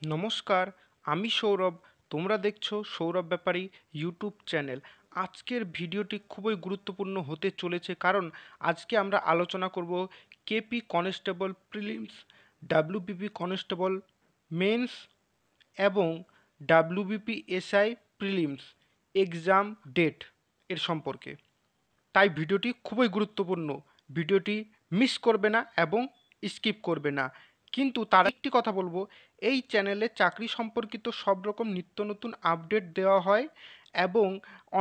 নমস্কার, আমি সৌরভ। তোমরা দেখছো সৌরভ ব্যাপারী ইউটিউব চ্যানেল। আজকের ভিডিওটি খুবই গুরুত্বপূর্ণ হতে চলেছে, কারণ আজকে আমরা আলোচনা করব KP constable prelims, WBP constable mains এবং WBP SI prelims exam date এর সম্পর্কে। তাই ভিডিওটি খুবই গুরুত্বপূর্ণ। ভিডিওটি মিস করবে না এবং স্কিপ করবে না। কিন্তু তার একটি কথা বলবো, এই চ্যানেলে চাকরি সম্পর্কিত সব রকম নিত্য নতুন আপডেট দেওয়া হয় এবং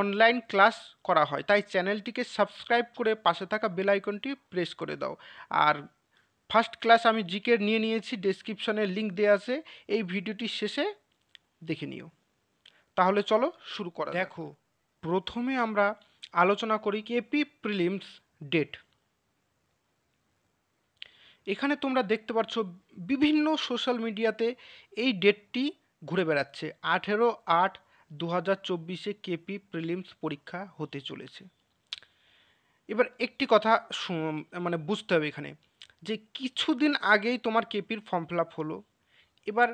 অনলাইন ক্লাস করা হয়। তাই চ্যানেলটিকে সাবস্ক্রাইব করে পাশে থাকা বেল আইকনটি প্রেস করে দাও। আর ফার্স্ট ক্লাস আমি জিকে নিয়ে নিয়েছি, ডেসক্রিপশনে লিঙ্ক দেওয়া আছে, এই ভিডিওটির শেষে দেখে নিও। তাহলে চলো শুরু করা যাক। দেখো, প্রথমে আমরা আলোচনা করি কেপি প্রিলিমস ডেট। এখানে তোমরা দেখতে পাচ্ছ বিভিন্ন সোশ্যাল মিডিয়াতে এই ডেটটি ঘুরে বেড়াচ্ছে। 18/8/2024 কেপি প্রিলিমস পরীক্ষা হতে চলেছে। এবার একটি কথা মানে বুঝতে হবে এখানে, যে কিছুদিন আগেই তোমার কেপির ফর্ম ফিল আপ হলো। এবার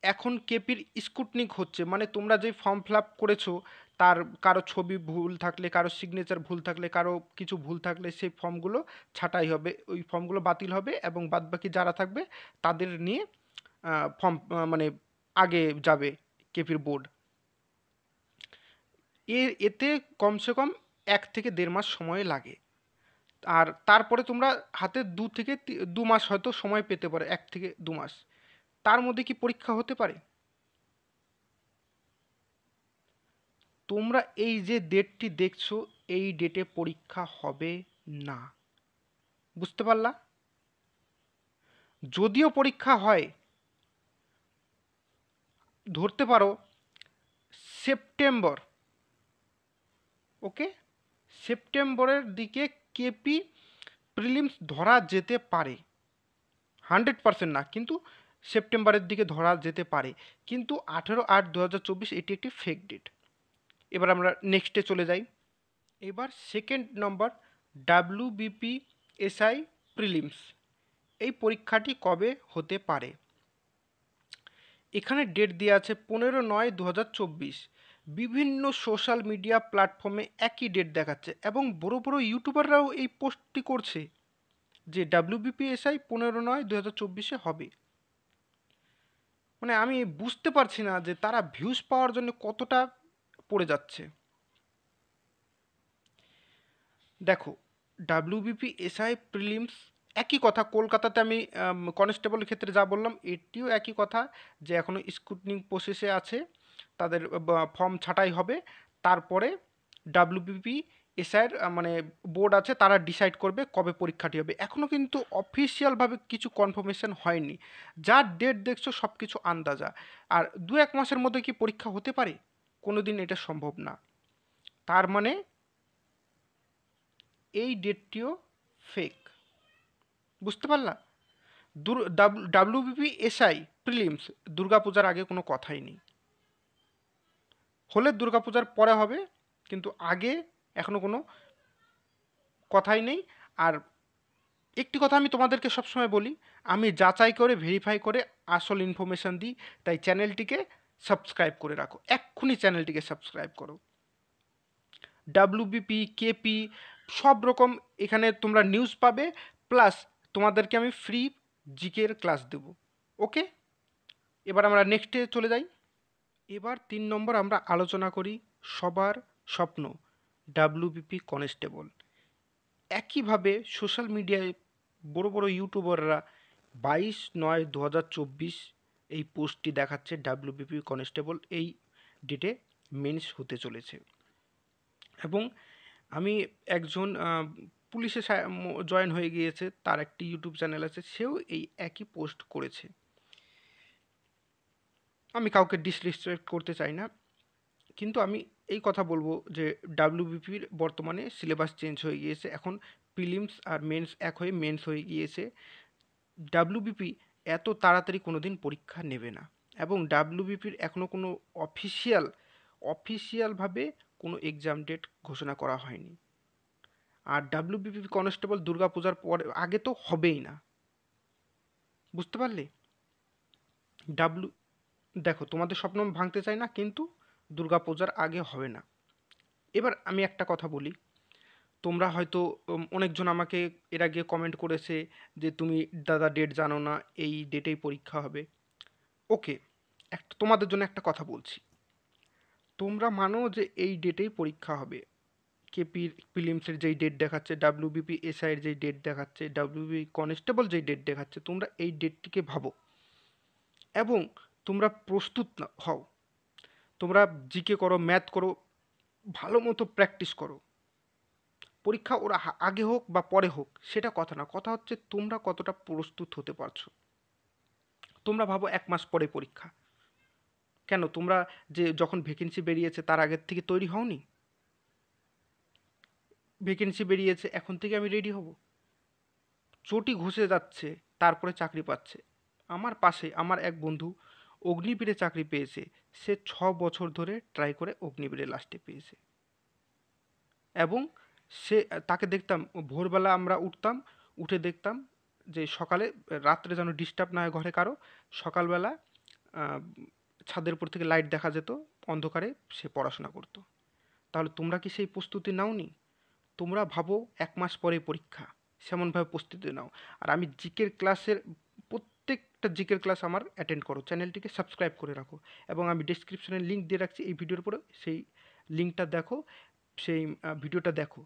এখন কেপির স্কুটনিক হচ্ছে, মানে তোমরা যে ফর্ম ফিল আপ করেছো তার কারো ছবি ভুল থাকলে, কারো সিগনেচার ভুল থাকলে, কারো কিছু ভুল থাকলে সেই ফর্মগুলো ছাঁটাই হবে, ওই ফর্মগুলো বাতিল হবে এবং বাদবাকি যারা থাকবে তাদের নিয়ে ফর্ম মানে আগে যাবে কেপির বোর্ড। এতে কমসে কম 1 থেকে 1.5 মাস সময় লাগে। আর তারপরে তোমরা হাতে 2 মাস হয়তো সময় পেতে পারে, 1 থেকে 2 মাস। তার মধ্যে কি পরীক্ষা হতে পারে? তোমরা এই যে ডেটটি দেখছো, এই ডেটে পরীক্ষা হবে না। বুঝতে পারলা? যদিও পরীক্ষা হয়, ধরতে পারো সেপ্টেম্বর, ওকে, সেপ্টেম্বরের দিকে কেপি প্রিলিমস ধরা যেতে পারে। 100% না, কিন্তু সেপ্টেম্বরের দিকে ধরা যেতে পারে। কিন্তু 18/8/2024 এটি একটি ফেক ডেট। এবার আমরা নেক্সটে চলে যাই। এবার সেকেন্ড নম্বর, ডাব্লিউবিপি এসআই প্রিলিমস। এই পরীক্ষাটি কবে হতে পারে? এখানে ডেট দেওয়া আছে 15/9/2024। বিভিন্ন সোশ্যাল মিডিয়া প্ল্যাটফর্মে একই ডেট দেখাচ্ছে এবং বড় বড় ইউটিউবাররাও এই পোস্টটি করছে যে ডাব্লিউবিপিএসআই 15/9/2024 হবে। মানে আমি বুঝতে পারছি না যে তারা ভিউজ পাওয়ার জন্য কতটা পড়ে যাচ্ছে। দেখো, ডাব্লিউবিপি এসআই প্রিলিমস একই কথা। কলকাতাতে আমি কনস্টেবলের ক্ষেত্রে যা বললাম, এটিও একই কথা, যে এখনও স্ক্রুটিনিং প্রসেসে আছে। তাদের ফর্ম ছাঁটাই হবে, তারপরে ডাব্লিউবিপি এসআইয়ের মানে বোর্ড আছে, তারা ডিসাইড করবে কবে পরীক্ষাটি হবে। এখনও কিন্তু অফিসিয়ালভাবে কিছু কনফার্মেশন হয়নি। যা ডেট দেখছো সব কিছু আন্দাজা। আর 2-1 মাসের মধ্যে কি পরীক্ষা হতে পারে? কোনো দিন এটা সম্ভব না। তার মানে এই ডেটটিও ফেক। বুঝতে পারলা? ডাব্লিউবিপি এসআই প্রিলিমস দুর্গাপূজার আগে কোনো কথাই নেই। হলে দুর্গাপূজার পরে হবে, কিন্তু আগে এখনো কোনো কথাই নেই। আর একটি কথা আমি তোমাদেরকে সবসময় বলি, আমি যাচাই করে ভেরিফাই করে আসল ইনফরমেশান দিই। তাই চ্যানেলটিকে সাবস্ক্রাইব করে রাখো, এক্ষুনি চ্যানেলটিকে সাবস্ক্রাইব করো। ডাব্লিউবিপি, কেপি, সব রকম এখানে তোমরা নিউজ পাবে, প্লাস তোমাদেরকে আমি ফ্রি জিকের ক্লাস দেব। ওকে, এবার আমরা নেক্সটে চলে যাই। এবার 3 নম্বর আমরা আলোচনা করি সবার স্বপ্ন, ডাব্লিউবিপি কনস্টেবল। একইভাবে সোশ্যাল মিডিয়ায় বড় বড় ইউটিউবাররা 22/9/2024 এই পোস্টটি দেখাচ্ছে ডাব্লিউবিপি কনস্টেবল এই ডেটে মেন্স হতে চলেছে। এবং আমি একজন পুলিশে জয়েন হয়ে গিয়েছে, তার একটি ইউটিউব চ্যানেল আছে, সেও এই একই পোস্ট করেছে। আমি কাউকে ডিসরেসপেক্ট করতে চাই না, কিন্তু আমি এই কথা বলবো যে ডাব্লিউবিপির বর্তমানে সিলেবাস চেঞ্জ হয়ে গিয়েছে। এখন প্রিলিমস আর মেন্স এক হয়ে মেন্স হয়ে গিয়েছে। ডাব্লিউবিপি এত তাড়াতাড়ি কোনো দিন পরীক্ষা নেবে না, এবং ডাব্লিউবিপির এখনও কোনো অফিসিয়ালভাবে কোনো এক্সাম ডেট ঘোষণা করা হয়নি। আর ডাব্লিউবিপি কনস্টেবল দুর্গাপূজার পরে আগে তো হবেই না। বুঝতে পারলে? ডাব্লিউ দেখো, তোমাদের স্বপ্ন আমি ভাঙতে চাই না, কিন্তু দুর্গাপূজার আগে হবে না। এবার আমি একটা কথা বলি, তোমরা হয়তো অনেকজন আমাকে এর আগে কমেন্ট করেছে যে তুমি দাদা ডেট জানো না, এই ডেটেই পরীক্ষা হবে। ওকে, একটা তোমাদের জন্য একটা কথা বলছি, তোমরা মানো যে এই ডেটেই পরীক্ষা হবে। কেপি প্রিলিমসের যেই ডেট দেখাচ্ছে, ডাব্লিউবিপি এসআইয়ের যেই ডেট দেখাচ্ছে, ডাব্লিউবি কনস্টেবল যেই ডেট দেখাচ্ছে, তোমরা এই ডেটটিকে ভাবো এবং তোমরা প্রস্তুত হও। তোমরা জিকে করো, ম্যাথ করো, ভালো মতো প্র্যাকটিস করো। পরীক্ষা ওরা আগে হোক বা পরে হোক সেটা কথা না, কথা হচ্ছে তোমরা কতটা প্রস্তুত হতে পারছো। তোমরা ভাবো 1 মাস পরে পরীক্ষা, কেন তোমরা যে যখন ভ্যাকেন্সি বেরিয়েছে তার আগের থেকে তৈরি হওনি? ভ্যাকেন্সি বেরিয়েছে, এখন থেকে আমি রেডি হব? চটি ঘষে যাচ্ছে, তারপরে চাকরি পাচ্ছে। আমার পাশে আমার এক বন্ধু অগ্নিবীরে চাকরি পেয়েছে, সে 6 বছর ধরে ট্রাই করে অগ্নিবীরে লাস্টে পেয়েছে। এবং সে, তাকে দেখতাম ভোরবেলা আমরা উঠতাম, উঠে দেখতাম যে সকালে, রাত্রে যেন ডিস্টার্ব না হয় ঘরে কারো, সকালবেলা আহ, ছাদের উপর থেকে লাইট দেখা যেত, অন্ধকারে সে পড়াশোনা করতো। তাহলে তোমরা কি সেই প্রস্তুতি নাওনি? তোমরা ভাবো 1 মাস পরে পরীক্ষা, সেমনভাবে প্রস্তুতি নাও। আর আমি জিকের ক্লাসের প্রত্যেকটা জিকের ক্লাস আমার অ্যাটেন্ড করো, চ্যানেলটিকে সাবস্ক্রাইব করে রাখো, এবং আমি ডিসক্রিপশনে লিঙ্ক দিয়ে রাখছি এই ভিডিওর উপরে, সেই লিঙ্কটা দেখো, সেই ভিডিওটা দেখো।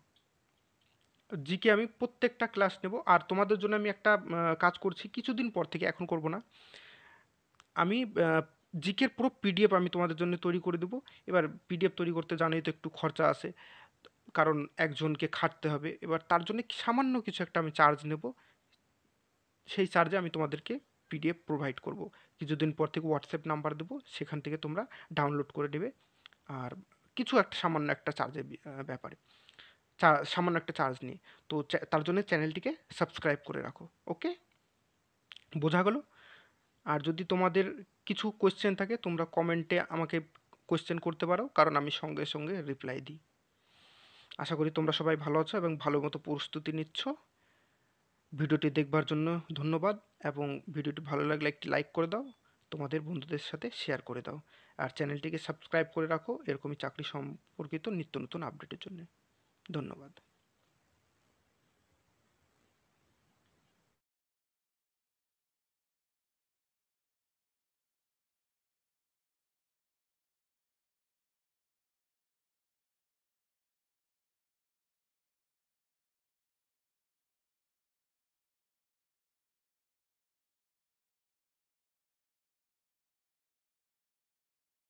জিকে আমি প্রত্যেকটা ক্লাস নেব। আর তোমাদের জন্য আমি একটা কাজ করছি কিছুদিন পর থেকে, এখন করব না। আমি জিকের পুরো পিডিএফ আমি তোমাদের জন্য তৈরি করে দেবো। এবার পিডিএফ তৈরি করতে জানোই তো একটু খরচা আছে, কারণ একজনকে খাটতে হবে। এবার তার জন্য সামান্য কিছু একটা আমি চার্জ নেব, সেই চার্জে আমি তোমাদেরকে পিডিএফ প্রোভাইড করব। কিছুদিন পর থেকে হোয়াটসঅ্যাপ নাম্বার দেবো, সেখান থেকে তোমরা ডাউনলোড করে নেবে। আর কিছু একটা সামান্য একটা চার্জের ব্যাপারে, সামান্য একটা চার্জ নিয়ে। তো তার জন্য চ্যানেলটিকে সাবস্ক্রাইব করে রাখো। ওকে, বোঝা গেল? আর যদি তোমাদের কিছু কোয়েশ্চেন থাকে তোমরা কমেন্টে আমাকে কোয়েশ্চেন করতে পারো, কারণ আমি সঙ্গে সঙ্গে রিপ্লাই দিই। আশা করি তোমরা সবাই ভালো আছো এবং ভালো মতো প্রস্তুতি নিচ্ছ। ভিডিওটি দেখবার জন্য ধন্যবাদ, এবং ভিডিওটি ভালো লাগলে একটি লাইক করে দাও, তোমাদের বন্ধুদের সাথে শেয়ার করে দাও। আর চ্যানেলটিকে সাবস্ক্রাইব করে রাখো এরকমই চাকরি সম্পর্কিত নিত্য নতুন আপডেটের জন্য। ধন্যবাদ।